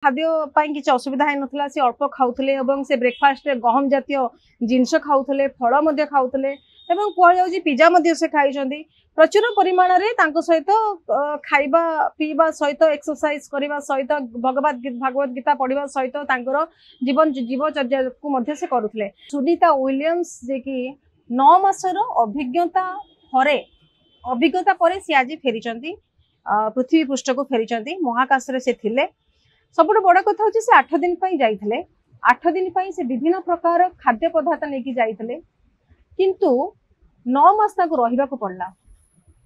खाद्य किसी असुविधा है नथला से अल्प खाउथले एवं से ब्रेकफास्ट रे गहम जातीय जिनस खाउथले फल मध्ये खाउथले एवं कुआ जाउची पिज्जा मध्ये से खाइछंदी प्रचुर परिमाण रे तांको सहित खाइबा पीबा सहित एक्सरसाइज करबा सहित भागवत गीता पढ़िबा सहित तांकर जीवन जीवचर्या को मध्ये से करूथले। सुनीता विलियम्स जे कि 9 मासर अभिज्ञता परे से आज फेरिचंदी पृथ्वी पृष्ठ को फेरिचंदी महाकाश रे से थिले। सबुठ बड़ कथा हूँ से 8 दिन जाइए 8 दिन से विभिन्न प्रकार खाद्य पदार्थ नहीं जाइए किंतु 9 मास रहा पड़ला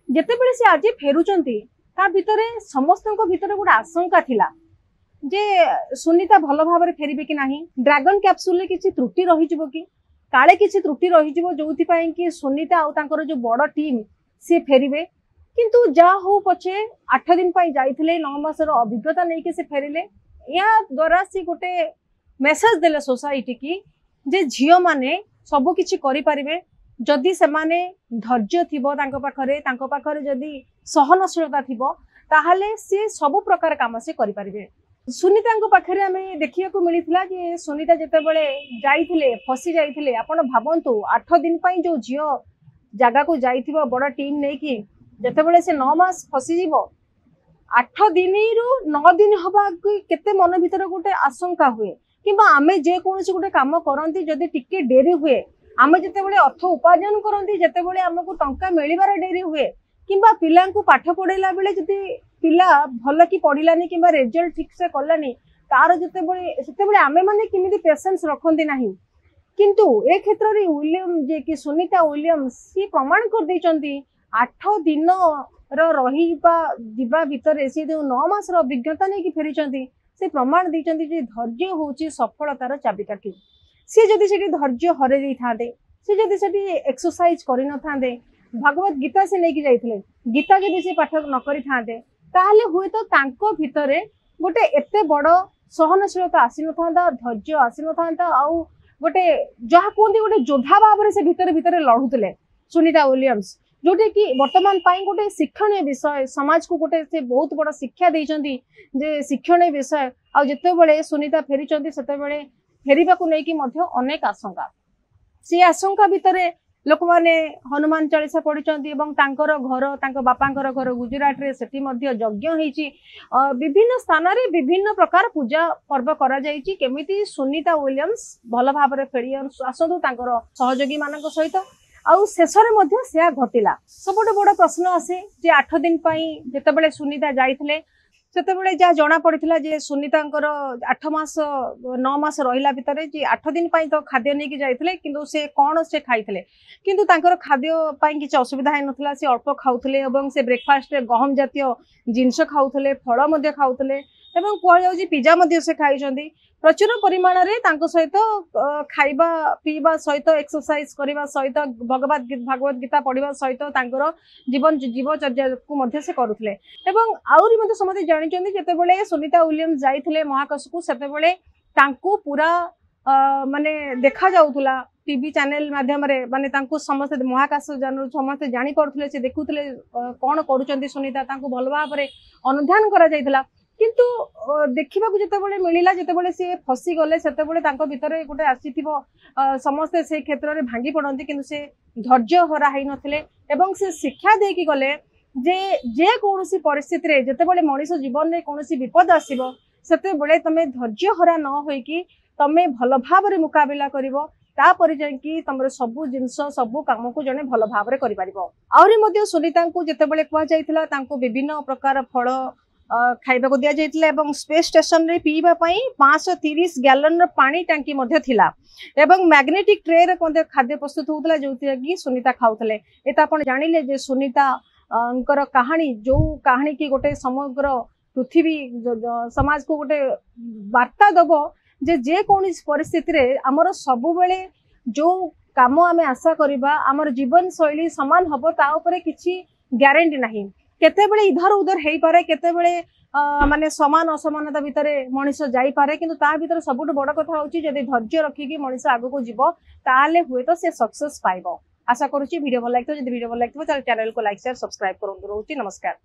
जितेबले से आज फेरुचंती ता भितरे समस्त भितर गोटे आशंका थिला जे सुनीता भल भाव फेरबे कि नहीं ड्रैगन कैप्सूल रे किछि त्रुटि रही जिवो कि काले किछि त्रुटि रही जिवो जोथि पई कि सुनीता आ तांकर जो बड़ टीम से फेरिबे किंतु जा हो पछे 8 दिन जाइए 9 मासर अभिज्ञता नहीं से फेरिले या द्वारा से गोटे मेसेज देले सोसाइटी की जे झियो माने सब किछि करि परिबे जदि से माने धैर्य थिबो तांको पाखरे जदि सहनशीलता थिबो ताहाले से सब प्रकार काम से करि परिबे। सुनीता पाखरे हमें देखिया को मिलिथिला जे सुनीता जेतेबेले जाइथिले फसी जाइथिले आपण भाबंतु 8 दिन जो झियो जागा को जाइथिबो बड़ टीम नै कि जेतेबेले से 9 मास फसी जीवो 8 दिन रु 9 दिन हवा केते मन भीतर गोटे आशंका हुए किंबा आमे जे कोनोसी गोटे काम करंती जदि टिके डेरी हुए आमे जेतेबेले अर्थ उपार्जन करंती जेतेबेले हमकु टंका मिलिबार डेरी हुए किंबा पिला को पाठ पढ़ेला बेले जदि पिला भल की पढ़िलानी किंबा रिजल्ट ठीक से कलानी तार जेतेबेले आमे माने किमिति पेशेंस रखंती नाही किंतु ए क्षेत्र रे विलियम जे कि सुनीता विलियम्स सी प्रमाण कर दैचंती 8 दिन रहा भितर से जो 9 मास अभिज्ञता नहीं फेरी से प्रमाण देते धैर्य हूँ सफलतार चाबिकाठी सी जदि से धैर्य हरई था सी जदि से एक्सरसाइज कर भागवत गीता से नहीं जाइए गीता जदि से पाठ न करें हुए तो भितर गोटे एत बड़ सहनशीलता आसी ना धैर्य आसी ना आउ गोटे जहाँ कहते गोटे योद्धा भाव से भितर भितर लड़ुले सुनीता विलियम्स जोटे कि वर्तमान गोटे शिक्षणीय विषय समाज को गोटे से बहुत बड़ शिक्षा देइचंदी जे शिक्षणीय विषय आ जेतेबेले सुनीता फेरिचंदी सेतेबेले फेरिबा को लेकिन मध्य अनेक आशंका से आशंका भितर लोक माने हनुमान चालीसा पढ़िचंदी एवं तांकर घर तांको बापांकर घर गुजरात रे सेठी मध्य यज्ञ होईची विभिन्न स्थान रे विभिन्न प्रकार पूजा पर्व करा जाईची केमिति सुनीता विलियम्स भल भाव रे फेरि आसंतु तांकर सहयोगी मानक सहित आउ शेषर मध्य से घटिला सबुठ बड़ प्रश्न आसे जे 8 दिन जितेबले सुनीता जाइथिले सेतेबेले जहाँ जना पड़ता जे सुनीता 8 मास 9 मास रहा भितर जे 8 दिन तो खाद्य नहीं जाइए किंतु से कौन से खाइले किंतु तांकर खाद्य किसी असुविधा है नथला से अल्प खाउथले एवं से ब्रेकफास्ट रे गहम जातीय जिनस खाउथले फल मध्ये खाउथले एवं कुआ जाउची पिज्जा मध्ये से खाइछंदी प्रचुर परिमाण रे तांको सहित खाइबा पीबा सहित एक्सरसाइज करबा सहित भागवत गीता पढ़िबा सहित तांकर जीवन जीवचर्या को मध्ये से करूथले एवं आउरी मध्ये समते जानिचंदी जेतेबेले सुनीता विलियम्स जाइथिले महाकाश को सेतेबेले तांको पूरा माने देखा जाउथुला टीवी चैनल माध्यम रे माने तांको समस्त महाकाश समस्त जानि पड़थले से देखुथले कोन करूचंदी सुनीता तांको भल भाव रे अनुध्यान करा जाइथिला किंतु देखा जितेबले मिलला जितेबले सी फसी गले सेतेबले तांको भितर गोटे आसीथिबो समस्ते से क्षेत्र में भांगी पड़ती किंतु से धैर्य हरा है नथिले एवं से शिक्षा देकी गले जे कौनसी परिस्थिति रे जितेबले मनीष जीवन में कौनसी विपद आसीबो सेतेबले तमे धैर्य हरा न होइकी तमे भल भाव रे मुकाबिला करिवो तापर जाकि तमर सबु जिंस सबु काम को जने भल भाव रे करि परिबो। आउरी मध्ये सुनीता को जितेबले कुआ जाइथिला तांको विभिन्न प्रकार फल खाइबा को दिया जाइथिला एवं स्पेस स्टेशन रे पीबा पई 530 गैलन पानी टांकी मध्ये थिला एवं मैग्नेटिक ट्रे रे मध्ये खाद्य प्रस्तुत होतला जोति कि सुनीता खाउथले एता आपण जानिले जे सुनीता अंकर कहानी जो कहानी की गोटे समग्र पृथ्वी समाज को गोटे वार्ता दबो जे कौन परिस्थिति रे हमर सबु बेले जो काम आमे आशा करिबा हमर जीवन शैली समान हबो ता ऊपर किछि ग्यारंटी नाही केतेबेले इधर उधर हेई पारे केतेबेले माने समान असमानता भितर मनीष जाई पारे किंतु ता भितर सबुठ बड़ कथा होची जदि धैर्य रखिकी मनीष आगु को जीवो ताले हुए तो से सक्सेस पाइबो। आशा करूची वीडियो भल लागतो जदि वीडियो भल लागतो चैनल को लाइक शेयर सब्सक्राइब करंतु। रहउची नमस्कार।